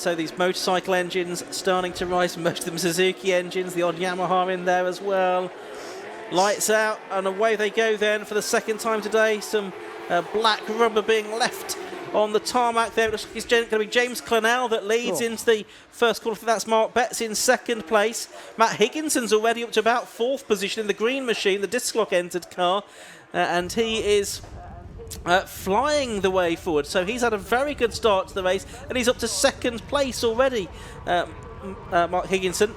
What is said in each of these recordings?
So these motorcycle engines starting to rise, most of them Suzuki engines, the odd Yamaha in there as well. Lights out, and away they go then for the second time today. Some black rubber being left on the tarmac there. It looks like it's going to be James Clennell that leads into the first quarter. That's Mark Betts in second place. Matt Higginson's already up to about fourth position in the green machine, the disc lock entered car, and he is flying the way forward. So he's had a very good start to the race, and he's up to second place already. Mark Higginson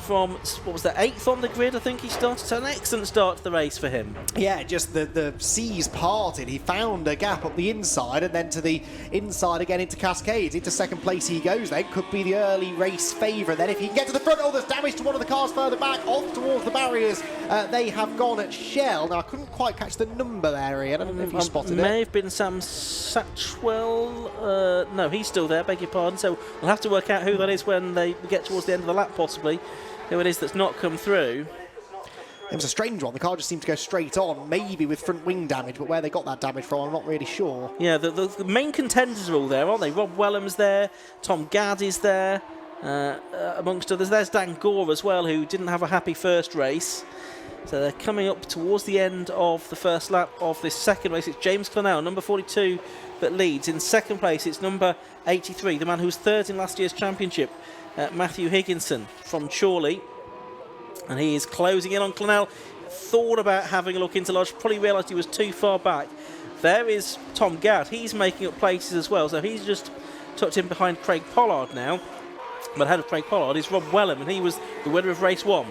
from, what was that, 8th on the grid, I think he started. So an excellent start to the race for him. Yeah, just the seas parted. He found a gap up the inside and then to the inside again into Cascades. Into second place he goes then. Could be the early race favourite. Then if he can get to the front, oh, there's damage to one of the cars further back, off towards the barriers. They have gone at Shell. Now, I couldn't quite catch the number there, Ian. I don't know if you spotted it. May have been Sam Satchwell. No, he's still there, beg your pardon. So we'll have to work out who that is when they get towards the end of the lap, possibly. Who it is that's not come through. It was a strange one. The car just seemed to go straight on, maybe with front wing damage, but where they got that damage from, I'm not really sure. Yeah, the main contenders are all there, aren't they? Rob Wellam's there, Tom Gad is there, amongst others. There's Dan Gore as well, who didn't have a happy first race. So they're coming up towards the end of the first lap of this second race. It's James Clennell, number 42, that leads. In second place, it's number 83, the man who was third in last year's championship, Matthew Higginson from Chorley. And he is closing in on Clennell. Thought about having a look into Lodge, probably realised he was too far back. There is Tom Gad. He's making up places as well, so he's just tucked in behind Craig Pollard now. But ahead of Craig Pollard is Rob Wellam, and he was the winner of race 1.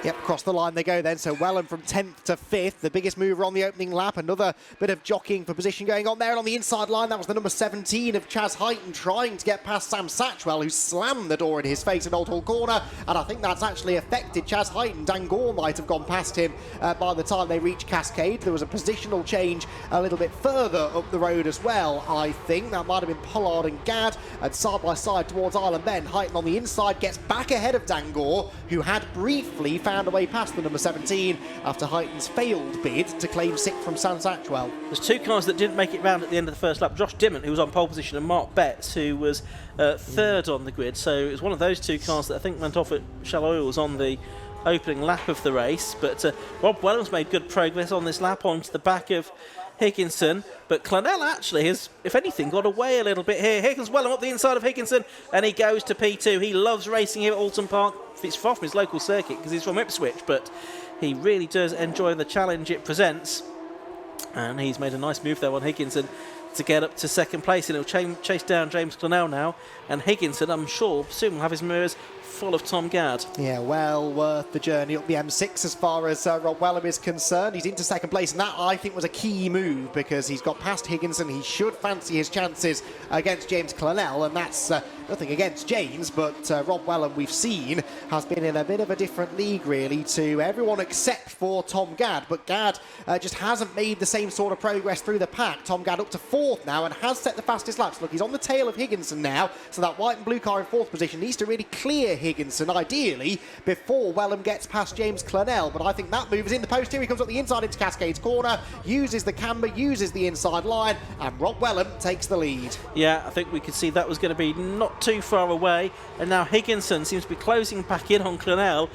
Yep, across the line they go then. So Wellam from 10th to 5th, the biggest mover on the opening lap. Another bit of jockeying for position going on there. And on the inside line, that was the number 17 of Chaz Heighton trying to get past Sam Satchwell, who slammed the door in his face at Old Hall Corner. And I think that's actually affected Chaz Heighton. Dan Gore might have gone past him by the time they reached Cascade. There was a positional change a little bit further up the road as well, I think. That might have been Pollard and Gad. And side by side towards Island Bend. Heighton on the inside gets back ahead of Dan Gore, who had briefly found a way past the number 17 after Heighton's failed bid to claim 6th from Sam Satchwell. There's two cars that didn't make it round at the end of the first lap. Josh Dimmock, who was on pole position, and Mark Betts, who was third on the grid. So it was one of those two cars that I think went off at Shell Oils on the opening lap of the race. But Rob Wellam's made good progress on this lap onto the back of Higginson, but Clennell actually has, if anything, got away a little bit here. Higgins Wellam up the inside of Higginson, and he goes to P2. He loves racing here at Oulton Park. It's far from his local circuit because he's from Ipswich, but he really does enjoy the challenge it presents. And he's made a nice move there on Higginson to get up to second place, and he'll chase down James Clennell now. And Higginson, I'm sure, soon will have his mirrors full of Tom Gad. Yeah, well worth the journey up the M6 as far as Rob Wellam is concerned. He's into second place, and that, I think, was a key move because he's got past Higginson. He should fancy his chances against James Clennell, and that's nothing against James, but Rob Wellam, we've seen, has been in a bit of a different league, really, to everyone except for Tom Gad. But Gad just hasn't made the same sort of progress through the pack. Tom Gad up to 4th now and has set the fastest laps. Look, he's on the tail of Higginson now, so that white and blue car in 4th position needs to really clear Higginson, ideally, before Wellam gets past James Clennell. But I think that move is in the post here. He comes up the inside into Cascades Corner, uses the camber, uses the inside line, and Rob Wellam takes the lead. Yeah, I think we could see that was going to be not too far away, and now Higginson seems to be closing back in on Clennell,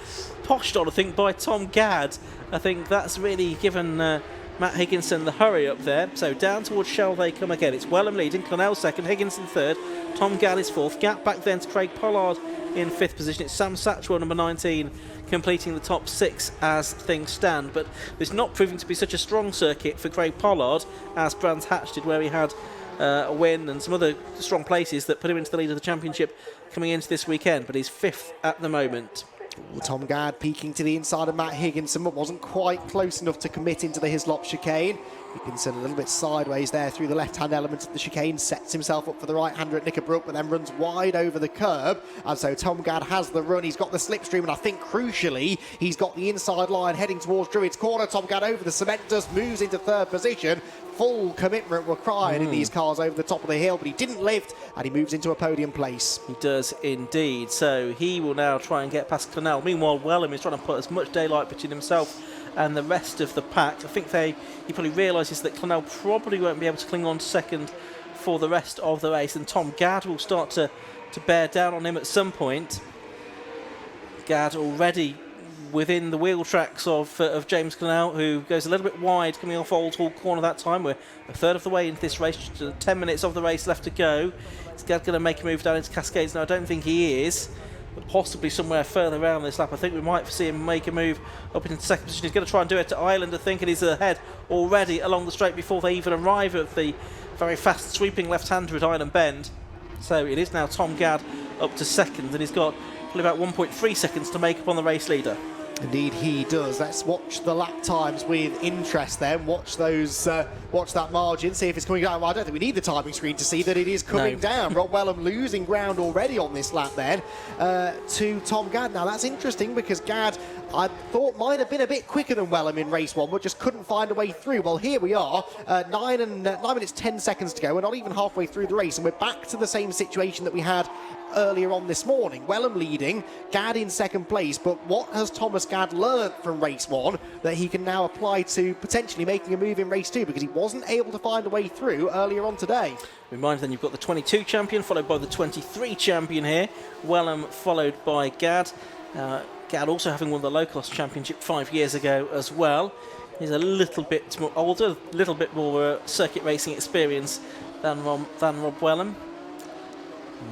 pushed on, I think, by Tom Gad. I think that's really given Matt Higginson the hurry up there. So down towards Shell they come again. It's Wellam leading, Clennell second, Higginson third, Tom Gad is 4th. Gap back then to Craig Pollard in 5th position. It's Sam Satchwell, number 19, completing the top 6 as things stand. But it's not proving to be such a strong circuit for Craig Pollard as Brands Hatch did, where he had a win and some other strong places that put him into the lead of the championship coming into this weekend. But he's 5th at the moment. Tom Gad peeking to the inside of Matt Higginson, but wasn't quite close enough to commit into the Hislop chicane. Higginson a little bit sideways there through the left-hand element of the chicane, sets himself up for the right-hander at Knickerbrook, but then runs wide over the curb. And so Tom Gad has the run. He's got the slipstream, and I think crucially, he's got the inside line heading towards Druids Corner. Tom Gad over the cement dust, moves into 3rd position. Full commitment required in these cars over the top of the hill, but he didn't lift, and he moves into a podium place. He does indeed. So he will now try and get past Clennell. Meanwhile, Wellam is trying to put as much daylight between himself and the rest of the pack. I think he probably realises that Clennell probably won't be able to cling on to second for the rest of the race, and Tom Gad will start to to bear down on him at some point. Gad already within the wheel tracks of James Clennell, who goes a little bit wide coming off Old Hall Corner that time. We're a third of the way into this race, just 10 minutes of the race left to go. Is Gad going to make a move down into Cascades? No, I don't think he is, but possibly somewhere further around this lap. I think we might see him make a move up into second position. He's going to try and do it to Ireland, I think, and he's ahead already along the straight before they even arrive at the very fast sweeping left-hander at Island Bend. So it is now Tom Gad up to second, and he's got probably about 1.3 seconds to make up on the race leader. Indeed, he does. Let's watch the lap times with interest then. Watch those, watch that margin, see if it's coming down. Well, I don't think we need the timing screen to see that it is coming down. Rob Wellam losing ground already on this lap then to Tom Gad. Now, that's interesting because Gad, I thought, might have been a bit quicker than Wellam in race one, but just couldn't find a way through. Well, here we are, 9 minutes 10 seconds to go. We're not even halfway through the race, and we're back to the same situation that we had earlier on this morning. Wellam leading, Gad in second place, but what has Thomas Gad learned from race one that he can now apply to potentially making a move in race two, because he wasn't able to find a way through earlier on today? Remind then you've got the 22 champion followed by the 23 champion here. Wellam followed by Gad. Gad also having won the low-cost championship 5 years ago as well. He's a little bit more older, a little bit more circuit racing experience than Rob Wellam.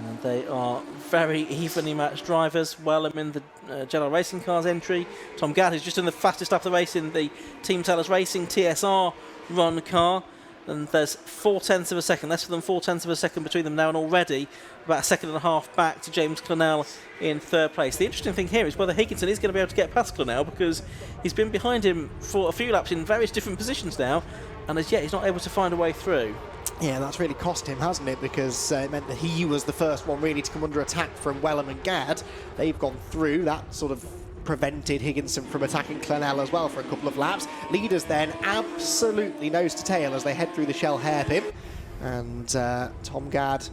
And they are very evenly matched drivers. Wellam in the General Racing Cars entry. Tom Gad is just in the fastest lap of the race in the Team Tellers Racing TSR run car. And there's 0.4 of a second, less than 0.4 of a second between them now, and already about a second and a half back to James Clennell in third place. The interesting thing here is whether Higginson is going to be able to get past Clennell, because he's been behind him for a few laps in various different positions now, and as yet he's not able to find a way through. Yeah, that's really cost him, hasn't it? Because it meant that he was the first one really to come under attack from Wellam and Gad. They've gone through. That sort of prevented Higginson from attacking Clennell as well for a couple of laps. Leaders then absolutely nose to tail as they head through the Shell hairpin. And Tom Gad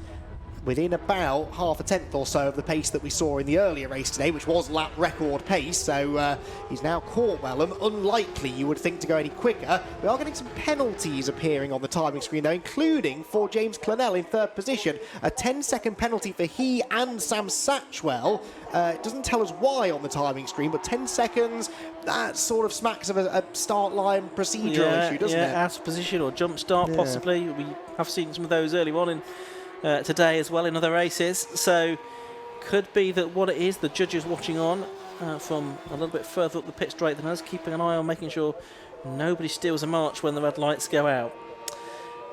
within about half a tenth or so of the pace that we saw in the earlier race today, which was lap record pace. So he's now caught Wellam. Unlikely, you would think, to go any quicker. We are getting some penalties appearing on the timing screen, though, including for James Clennell in third position. A 10-second penalty for he and Sam Satchwell. It doesn't tell us why on the timing screen, but 10 seconds, that sort of smacks of a start line procedural issue, doesn't it? Yeah, out of position or jump start, possibly. We have seen some of those early on in today as well in other races, so could be that what it is, the judges watching on from a little bit further up the pit straight than us, keeping an eye on making sure nobody steals a march when the red lights go out.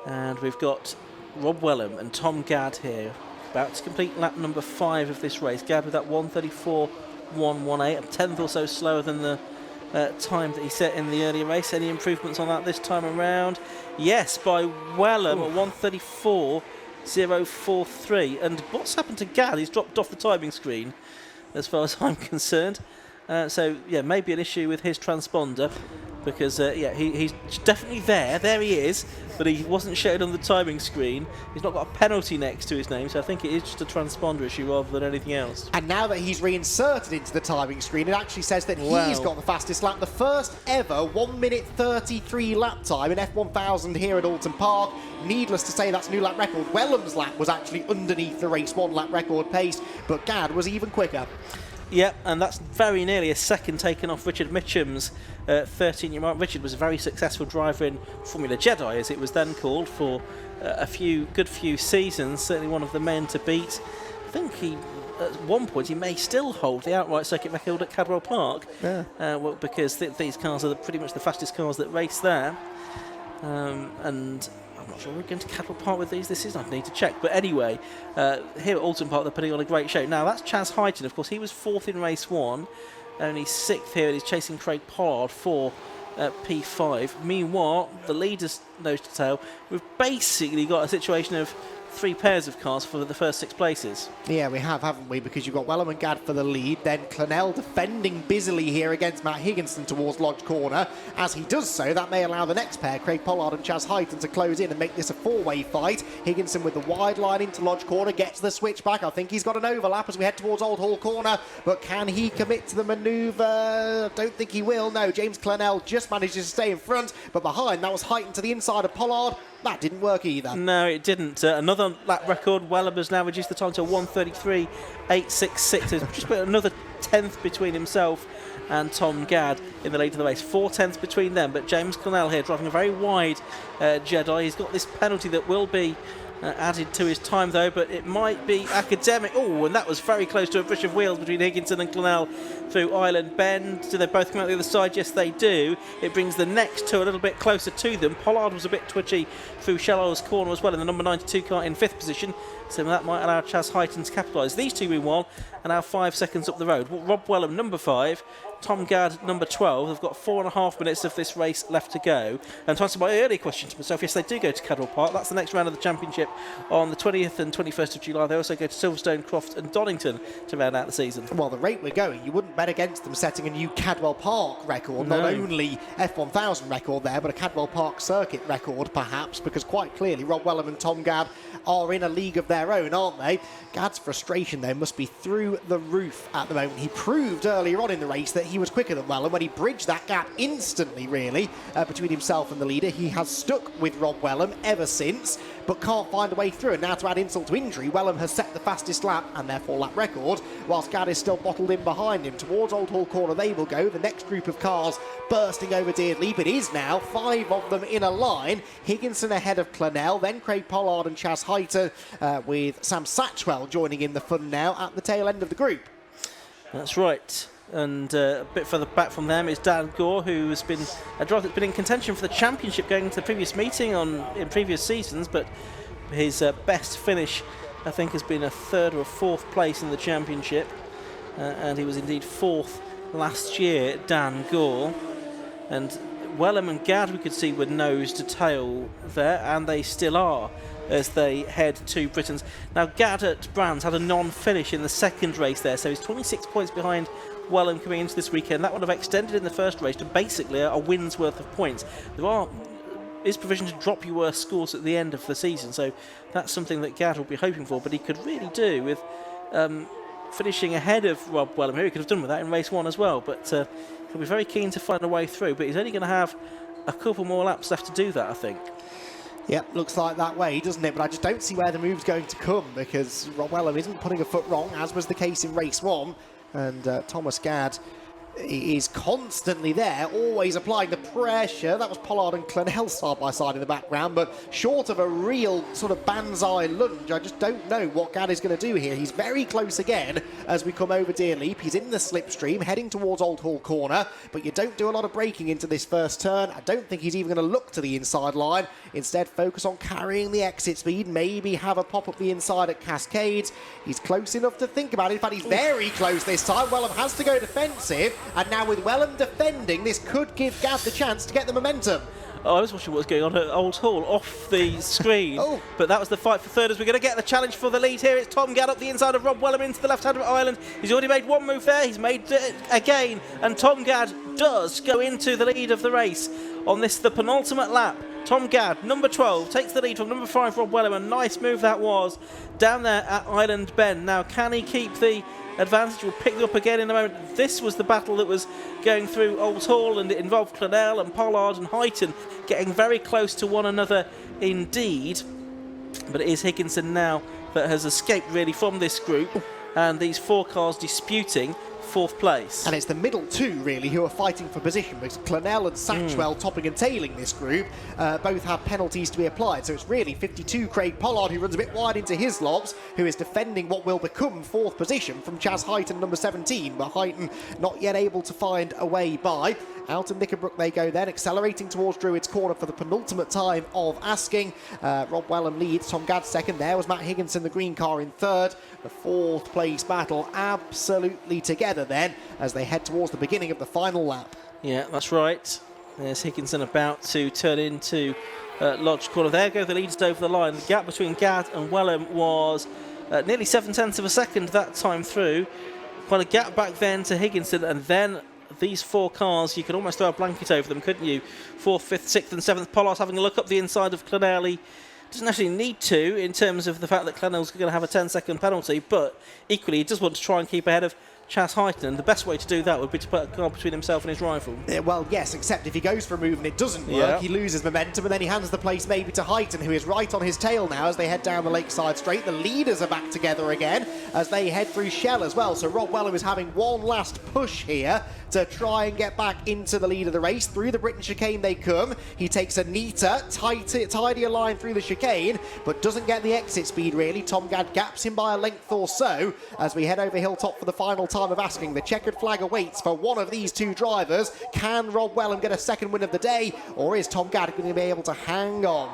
And we've got Rob Wellam and Tom Gad here, about to complete lap number 5 of this race. Gad with that 1:34.118, a tenth or so slower than the time that he set in the earlier race. Any improvements on that this time around? Yes, by Wellam at 1:34.043. And what's happened to Gad? He's dropped off the timing screen as far as I'm concerned. So yeah, maybe an issue with his transponder, because he's definitely there he is, but he wasn't showed on the timing screen. He's not got a penalty next to his name, so I think it is just a transponder issue rather than anything else. And now that he's reinserted into the timing screen, it actually says that he's got the fastest lap, the first ever 1:33 lap time in F1000 here at Oulton Park. Needless to say, that's a new lap record. Wellam's lap was actually underneath the race 1 lap record pace, but Gad was even quicker. Yep, and that's very nearly a second taken off Richard Mitchum's 13-year mark. Richard was a very successful driver in Formula Jedi, as it was then called, for a good few seasons. Certainly one of the men to beat. I think at one point he may still hold the outright circuit record at Cadwell Park, because these cars are pretty much the fastest cars that race there. And I'm not sure we're going to Cadwell Park with these. This is, I'd need to check. But anyway, here at Oulton Park, they're putting on a great show. Now, that's Chaz Hyton. Of course, he was 4th in race 1, only 6th here, and he's chasing Craig Pollard for P5. Meanwhile, the leaders, nose to tail, we've basically got a situation of 3 pairs of cars for the first 6 places. Yeah, we have, haven't we? Because you've got Wellam and Gad for the lead, then Clennell defending busily here against Matt Higginson towards Lodge Corner. As he does so, that may allow the next pair, Craig Pollard and Chaz Hyton, to close in and make this a 4-way fight. Higginson with the wide line into Lodge Corner, gets the switch back. I think he's got an overlap as we head towards Old Hall Corner, but can he commit to the manoeuvre? Don't think he will. No, James Clennell just manages to stay in front, but behind, that was Hyton to the inside of Pollard. that didn't work either. No, it didn't. Another lap record. Wellam has now reduced the time to 1:33.866. There's just about another tenth between himself and Tom Gad in the lead of the race. 4 tenths between them, but James Clennell here driving a very wide Jedi. He's got this penalty that will be added to his time though, but it might be academic. Oh, and that was very close to a brush of wheels between Higginson and Clennell through Island Bend. Do they both come out the other side? Yes, they do. It brings the next two a little bit closer to them. Pollard was a bit twitchy through Shallow's corner as well in the number 92 car in 5th position, so that might allow Chaz Heighton to capitalise. These two meanwhile are now 5 seconds up the road. Rob Wellam, number 5, Tom Gad, number 12. They've got 4.5 minutes of this race left to go. And to answer my earlier question to myself, yes, they do go to Cadwell Park. That's the next round of the championship on the 20th and 21st of July. They also go to Silverstone, Croft and Donington to round out the season. Well, the rate we're going, you wouldn't bet against them setting a new Cadwell Park record. No. Not only F1000 record there, but a Cadwell Park circuit record, perhaps, because quite clearly Rob Wellam and Tom Gad are in a league of their own, aren't they? Gad's frustration, though, must be through the roof at the moment. He proved earlier on in the race that he was quicker than Wellam when he bridged that gap instantly, really, between himself and the leader. He has stuck with Rob Wellam ever since, but can't find a way through. And now, to add insult to injury, Wellam has set the fastest lap and therefore lap record, whilst Gad is still bottled in behind him. Towards Old Hall Corner they will go. The next group of cars bursting over Deardleep. It is now 5 of them in a line. Higginson ahead of Clennell, then Craig Pollard and Chaz Heighton, with Sam Satchwell joining in the fun now at the tail end of the group. That's right. And a bit further back from them is Dan Gore, who has been a driver that's been in contention for the championship going into the previous meeting in previous seasons, but his best finish, I think, has been a 3rd or a 4th place in the championship, and he was indeed 4th last year, Dan Gore. And Wellam and Gad, we could see, were nose to tail there, and they still are as they head to Britain's. Now, Gad at Brands had a non-finish in the second race there, so he's 26 points behind Wellam coming into this weekend. That would have extended in the first race to basically a win's worth of points. There is provision to drop your worst scores at the end of the season, so that's something that Gad will be hoping for, but he could really do with finishing ahead of Rob Wellam here. He could have done with that in race 1 as well, but he'll be very keen to find a way through, but he's only going to have a couple more laps left to do that, I think. Yep, looks like that way, doesn't it? But I just don't see where the move's going to come, because Rob Wellam isn't putting a foot wrong, as was the case in race 1. And Thomas Gad is constantly there, always applying the pressure. That was Pollard and Clennell side by side in the background, but short of a real sort of banzai lunge, I just don't know what Gad is going to do here. He's very close again as we come over Dearleap. He's in the slipstream, heading towards Old Hall Corner, but you don't do a lot of braking into this first turn. I don't think he's even going to look to the inside line. Instead, focus on carrying the exit speed, maybe have a pop up the inside at Cascades. He's close enough to think about it. In fact, he's very close this time. Wellam has to go defensive, and now with Wellam defending, this could give Gad the chance to get the momentum. Oh, I was watching what was going on at Old Hall off the screen. But that was the fight for third, as we're going to get the challenge for the lead here. It's Tom Gad up the inside of Rob Wellam into the left hand of Ireland. He's already made one move there. He's made it again. And Tom Gad does go into the lead of the race on this, the penultimate lap. Tom Gad, number 12, takes the lead from number 5, Rob Wellam. A nice move that was down there at Island Bend. Now, can he keep the advantage? We'll pick them up again in a moment. This was the battle that was going through Old Hall, and it involved Clennell and Pollard and Heighton getting very close to one another indeed. But it is Higginson now that has escaped really from this group, and these 4 cars disputing 4th place. And it's the middle 2 really who are fighting for position, because Clennell and Satchwell topping and tailing this group both have penalties to be applied. So it's really 52 Craig Pollard, who runs a bit wide into his lobs, who is defending what will become 4th position from Chaz Heighton, number 17, but Heighton not yet able to find a way by. Out of Knickerbrook they go then, accelerating towards Druids Corner for the penultimate time of asking. Rob Wellam leads, Tom Gad second. There was Matt Higginson, the green car, in third. The 4th place battle absolutely together then as they head towards the beginning of the final lap. Yeah, that's right. There's Higginson about to turn into Lodge Corner. There go the leaders over the line. The gap between Gad and Wellam was nearly 7/10 of a second that time through. Quite a gap back then to Higginson, and then these 4 cars, you could almost throw a blanket over them, couldn't you? 4th, 5th, 6th and 7th. Pollard's having a look up the inside of Clennell. He doesn't actually need to, in terms of the fact that Clennell's going to have a 10-second penalty, but equally he does want to try and keep ahead of Chaz Heighton, the best way to do that would be to put a car between himself and his rival. Well, yes, except if he goes for a move and it doesn't work, Yeah. he loses momentum, and then he hands the place maybe to Heighton, who is right on his tail now as they head down the Lakeside Straight. The leaders are back together again as they head through Shell as well. So Rob Wellam is having one last push here to try and get back into the lead of the race. Through the Britain chicane they come. He takes a neater, tidier line through the chicane, but doesn't get the exit speed really. Tom Gad gaps him by a length or so as we head over Hilltop for the final time of asking. The checkered flag awaits for one of these two drivers. Can Rob Wellam get a second win of the day, or is Tom Gad going to be able to hang on?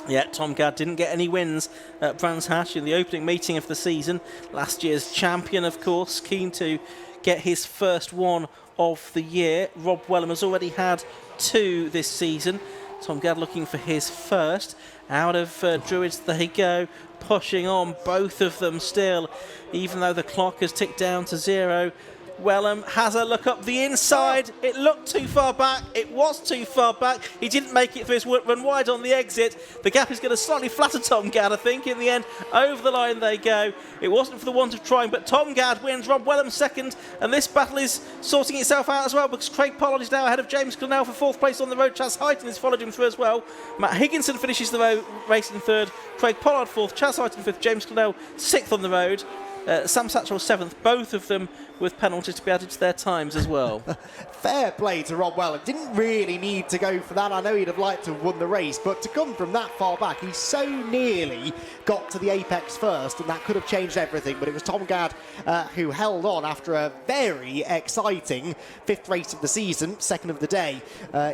Yeah, Tom Gad didn't get any wins at Brands Hatch in the opening meeting of the season. Last year's champion, of course, keen to get his first one of the year. Rob Wellam has already had 2 this season. Tom Gad looking for his first. Out of Druids they go, pushing on, both of them still, even though the clock has ticked down to 0. Wellam has a look up the inside. It looked too far back. It was too far back. He didn't make it for his run wide on the exit. The gap is going to slightly flatter Tom Gad, I think. In the end, over the line they go. It wasn't for the want of trying, but Tom Gad wins. Rob Wellam second, and this battle is sorting itself out as well because Craig Pollard is now ahead of James Clennell for 4th place on the road. Chaz Heighton has followed him through as well. Matt Higginson finishes the race in 3rd. Craig Pollard 4th. Chaz Heighton 5th. James Clennell 6th on the road. Sam Satchell 7th, both of them with penalties to be added to their times as well. Fair play to Rob Wellam. Didn't really need to go for that. I know he'd have liked to have won the race, but to come from that far back, he so nearly got to the apex first, and that could have changed everything. But it was Tom Gad who held on after a very exciting 5th race of the season, 2nd of the day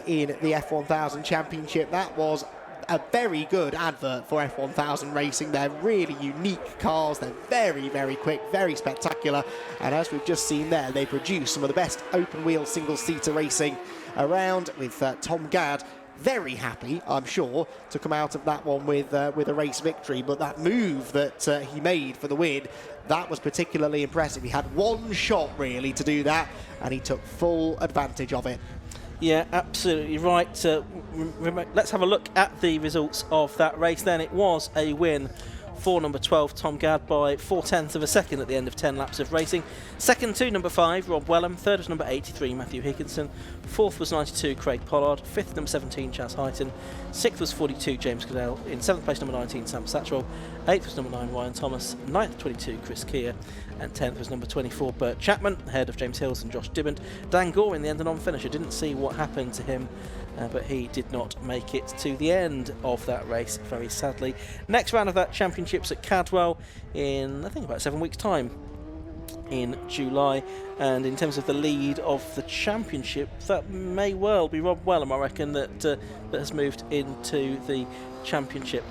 in the F1000 Championship. That was a very good advert for F1000 racing. They're really unique cars. They're very, very quick, very spectacular. And as we've just seen there, they produce some of the best open-wheel single-seater racing around, with Tom Gad very happy, I'm sure, to come out of that one with a race victory. But that move that he made for the win, that was particularly impressive. He had one shot, really, to do that, and he took full advantage of it. Yeah, absolutely right. Let's have a look at the results of that race then. It was a win for number 12, Tom Gad, by 4/10 of a second at the end of 10 laps of racing. Second to number 5, Rob Wellam. Third was number 83, Matthew Higginson. Fourth was 92, Craig Pollard. Fifth, number 17, Chaz Heighton. Sixth was 42, James Clennell. In 7th place, number 19, Sam Satchell. 8th was number 9, Ryan Thomas. 9th, 22, Chris Keir. And 10th was number 24, Bert Chapman, ahead of James Hills and Josh Dibbant. Dan Gore in the end, a non-finisher. Didn't see what happened to him, but he did not make it to the end of that race, very sadly. Next round of that championship's at Cadwell in, I think, about 7 weeks' time in July. And in terms of the lead of the championship, that may well be Rob Wellam, I reckon, that has moved into the championship.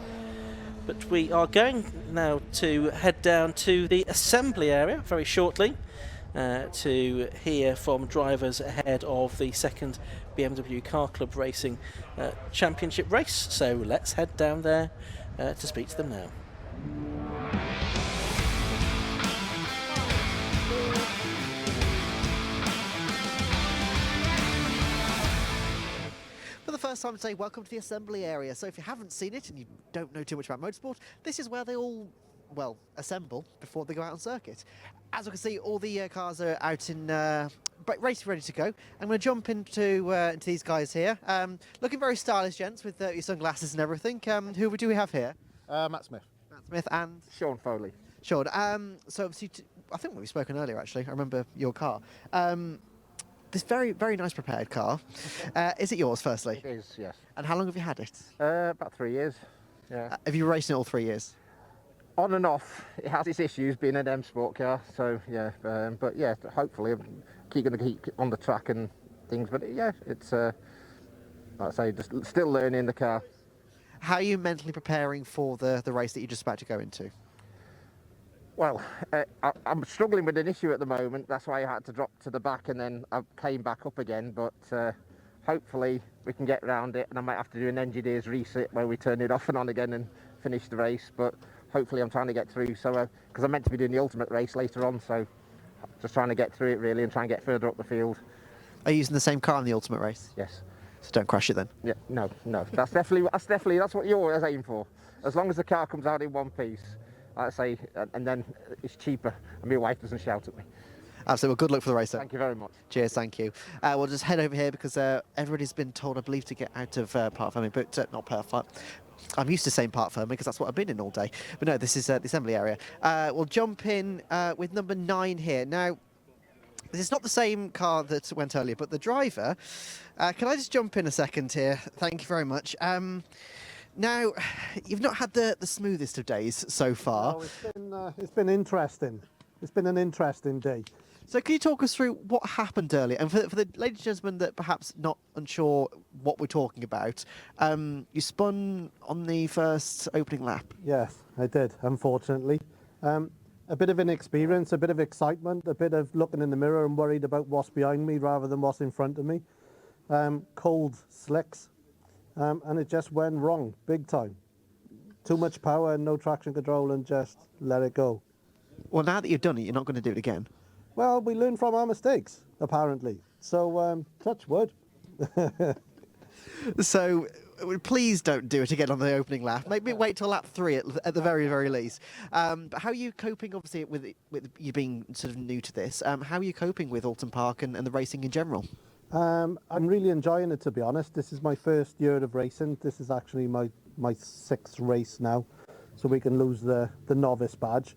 But we are going now to head down to the assembly area very shortly to hear from drivers ahead of the 2nd BMW Car Club Racing Championship race. So let's head down there to speak to them now. For the first time today, welcome to the assembly area. So if you haven't seen it and you don't know too much about motorsport, this is where they all, well, assemble before they go out on circuit. As we can see, all the cars are out in race ready to go. I'm going to jump into these guys here. Looking very stylish, gents, with your sunglasses and everything. Who do we have here? Matt Smith. Matt Smith and Sean Foley. Sean. So obviously, I think we've spoken earlier. Actually, I remember your car. This very, very nice prepared car. Is it yours, firstly? It is, yes. And how long have you had it? About 3 years. Yeah. Have you raced it all 3 years? On and off, it has its issues being an M Sport car. So yeah, but yeah, hopefully I'm going to keep on the track and things. But yeah, it's like I say, just still learning the car. How are you mentally preparing for the race that you're just about to go into? Well, I'm struggling with an issue at the moment. That's why I had to drop to the back, and then I came back up again. But hopefully we can get around it, and I might have to do an engineer's reset where we turn it off and on again and finish the race. But hopefully I'm trying to get through. So because I'm meant to be doing the ultimate race later on, so just trying to get through it really and try and get further up the field. Are you using the same car in the ultimate race? Yes. So don't crash it then. Yeah. No. That's definitely that's what you always aim for. As long as the car comes out in one piece. I say, and then it's cheaper, and my wife doesn't shout at me. Absolutely. Well, good luck for the race, then. Thank you very much. Cheers, thank you. We'll just head over here because everybody's been told, I believe, to get out of park firming, but not park. I'm used to saying park firming because that's what I've been in all day. But no, this is the assembly area. We'll jump in with number 9 here. Now, this is not the same car that went earlier, but the driver. Can I just jump in a second here? Thank you very much. Now, you've not had the smoothest of days so far. No, it's been interesting. It's been an interesting day. So can you talk us through what happened earlier? And for the ladies and gentlemen that perhaps not unsure what we're talking about, you spun on the first opening lap. Yes, I did, unfortunately. A bit of inexperience, a bit of excitement, a bit of looking in the mirror and worried about what's behind me rather than what's in front of me. Cold slicks, and it just went wrong, big time. Too much power and no traction control and just let it go. Well, now that you've done it, you're not going to do it again. Well, we learn from our mistakes, apparently. So, touch wood. So please don't do it again on the opening lap. Maybe wait till lap 3 at the very, very least. But how are you coping, obviously, with you being sort of new to this? How are you coping with Oulton Park and the racing in general? I'm really enjoying it, to be honest. This is my first year of racing. This is actually my 6th race now, so we can lose the novice badge.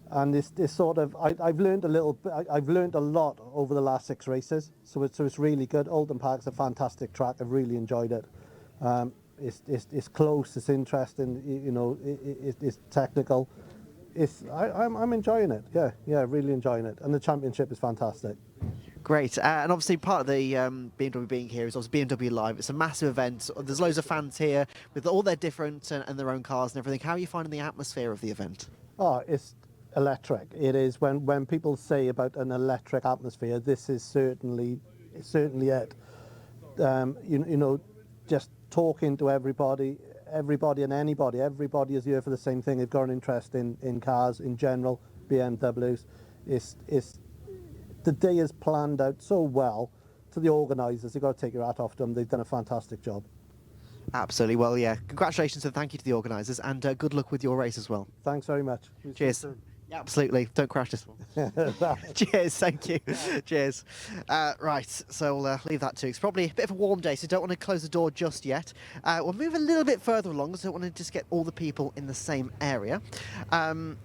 And this sort of, I've learned a little bit. I've learned a lot over the last 6 races, so it's really good. Oulton Park's a fantastic track. I've really enjoyed it. It's close. It's interesting. You know, it's technical. I'm enjoying it. Yeah, really enjoying it. And the championship is fantastic. Great. And obviously part of the BMW being here is obviously BMW Live. It's a massive event. There's loads of fans here with all their different and their own cars and everything. How are you finding the atmosphere of the event? Oh, it's electric. It is. When people say about an electric atmosphere, this is certainly it. You know, just talking to everybody and anybody. Everybody is here for the same thing. They've got an interest in cars in general, BMWs. It's the day is planned out so well. To the organisers, you've got to take your hat off to them. They've done a fantastic job. Absolutely. Well, yeah. Congratulations and thank you to the organisers, and good luck with your race as well. Thanks very much. Cheers. Yeah, absolutely. Don't crash this one. Cheers. Thank you. Cheers. Right. So we'll leave that too. It's probably a bit of a warm day, so don't want to close the door just yet. We'll move a little bit further along, so I don't want to just get all the people in the same area.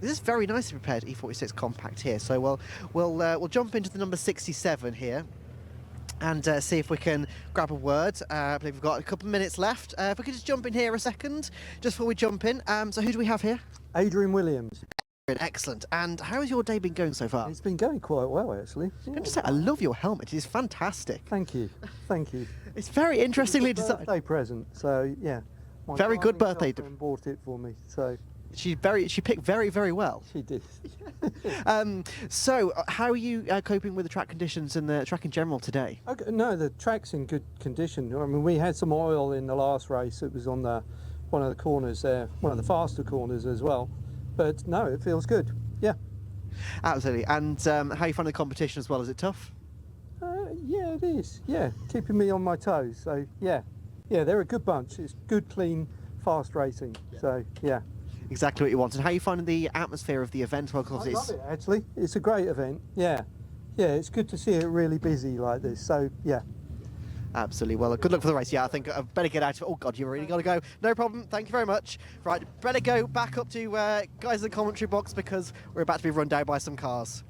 This is very nicely prepared E46 compact here. So we'll jump into the number 67 here. And see if we can grab a word. I believe we've got a couple of minutes left. If we could just jump in here a second, just before we jump in. So who do we have here? Adrian Williams. Excellent. And how has your day been going so far? It's been going quite well, actually. I have to say, I love your helmet. It is fantastic. Thank you. Thank you. It's very interestingly designed. Birthday present. So yeah. My Very good birthday. girlfriend bought it for me. So She picked very, very well. she did. So how are you coping with the track conditions and the track in general today? Okay, no, the track's in good condition. I mean, we had some oil in the last race. It was on one of the corners there, one of the faster corners as well. But no, it feels good. Yeah. Absolutely. And how you find the competition as well? Is it tough? Yeah, it is. Yeah, keeping me on my toes. So yeah, they're a good bunch. It's good, clean, fast racing. So yeah. Exactly what you want. And how are you finding the atmosphere of the event? Well, I love it, actually. It's a great event. Yeah, it's good to see it really busy like this. So yeah. Absolutely. Well, good luck for the race. Yeah, I think I better get out of it. Oh, God, you've really got to go. No problem. Thank you very much. Right, better go back up to guys in the commentary box because we're about to be run down by some cars.